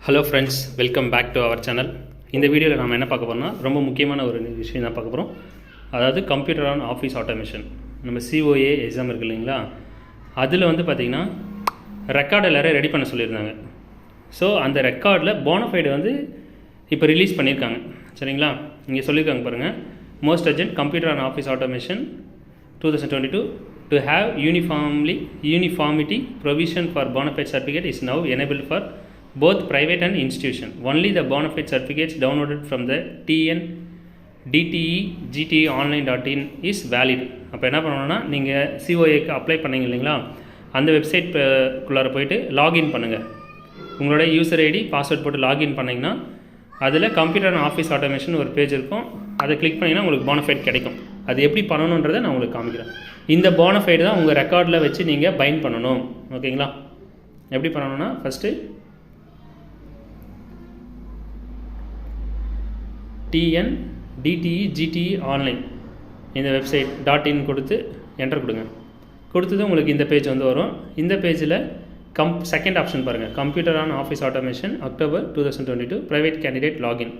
Hello friends, welcome back to our channel. இந்த வீடியோவில் நம்ம என்ன பார்க்க போகிறோம்னா ரொம்ப முக்கியமான ஒரு விஷயம் தான் பார்க்க போகிறோம். அதாவது கம்ப்யூட்டர் ஆன் ஆஃபீஸ் ஆட்டோமேஷன். நம்ம COA எக்ஸாம் இருக்குது இல்லைங்களா, அதில் வந்து பார்த்திங்கன்னா ரெக்கார்டு எல்லோரும் ரெடி பண்ண சொல்லியிருந்தாங்க. ஸோ அந்த ரெக்கார்டில் போனஃபைடு வந்து இப்போ ரிலீஸ் பண்ணியிருக்காங்க. சரிங்களா, இங்கே சொல்லியிருக்காங்க பாருங்கள். Most urgent computer on office automation 2022 to have uniformity provision for bonafide certificate is now enabled for both private and institution. Only the bonafide certificates downloaded from the tn.dte.gte.online.in is valid. அப்போ என்ன பண்ணணும்னா, நீங்கள் COAக்கு apply பண்ணீங்க இல்லைங்களா, அந்த வெப்சைட்குள்ளார போய்ட்டு login பண்ணுங்கள். உங்களோட யூசர் ஐடி பாஸ்வேர்ட் போட்டு லாகின் பண்ணிங்கன்னா அதில் கம்ப்யூட்டர் அண்ட் ஆஃபீஸ் ஆட்டோமேஷன் ஒரு பேஜ் இருக்கும். அதை கிளிக் பண்ணிங்கன்னா உங்களுக்கு போனஃபைட் கிடைக்கும். அது எப்படி பண்ணணுன்றதை நான் உங்களுக்கு காமிக்கிறேன். இந்த போனஃபைடு தான் உங்கள் ரெக்கார்டில் வச்சு நீங்கள் பைண்ட் பண்ணணும். ஓகேங்களா, எப்படி பண்ணணும்னா, ஃபஸ்ட்டு tn.dte.gte.online இந்த வெப்சைட் .in கொடுத்து என்டர் கொடுங்க. கொடுத்தது உங்களுக்கு இந்த பேஜ் வந்து வரும். இந்த பேஜில் செகண்ட் ஆப்ஷன் பாருங்கள், computer on office automation October 2022 private candidate login.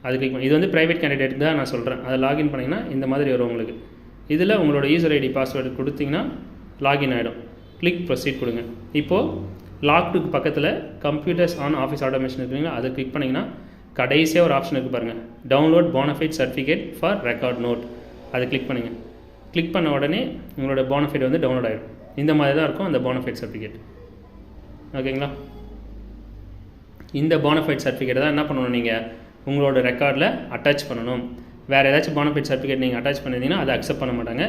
அது கிளிக் பண்ணி, இது வந்து ப்ரைவேட் கேண்டிடேட் தான் நான் சொல்கிறேன். அதை லாகின் பண்ணிங்கன்னா இந்த மாதிரி வரும் உங்களுக்கு. இதில் உங்களோட யூசர் ஐடி பாஸ்வேர்டு கொடுத்தீங்கன்னா லாகின் ஆகிடும். கிளிக் ப்ரொசீட் கொடுங்க. இப்போது லாக்டுக்கு பக்கத்தில் கம்ப்யூட்டர்ஸ் ஆன் ஆஃபீஸ் ஆட்டோமேஷன் இருக்குங்களா, அதை கிளிக் பண்ணிங்கன்னா கடைசியாக ஒரு ஆப்ஷன் இருக்குது பாருங்கள், download bonafide certificate for record note. அதை கிளிக் பண்ணுங்கள். கிளிக் பண்ண உடனே உங்களோட போனஃபைட் வந்து டவுன்லோட் ஆகிடும். இந்த மாதிரி தான் இருக்கும் அந்த போனஃபைட் சர்டிஃபிகேட். ஓகேங்களா, இந்த போனஃபைட் சர்டிஃபிகேட் தான் என்ன பண்ணணும், நீங்கள் உங்களோட ரெக்கார்டில் அட்டாச் பண்ணணும். வேறு ஏதாச்சும் போனஃபைட் சர்டிஃபிகேட் நீங்கள் அட்டாச் பண்ணியிருந்தீங்கன்னா அதை அக்செப்ட் பண்ண மாட்டாங்க.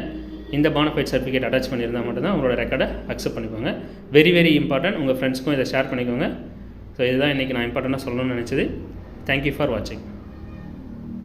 இந்த போனஃபைட் சர்டிஃபிகேட் அட்டாச் பண்ணியிருந்தால் மட்டும்தான் உங்களோட ரெக்கார்டை அக்செப்ட் பண்ணிப்பாங்க. Very very important. உங்கள் ஃப்ரெண்ட்ஸ்க்கும் இதை ஷேர் பண்ணிக்கோங்க. ஸோ இதுதான் இன்றைக்கி நான் இம்பார்ட்டண்ட்டாக சொல்லணும்னு நினச்சது. Thank you for watching.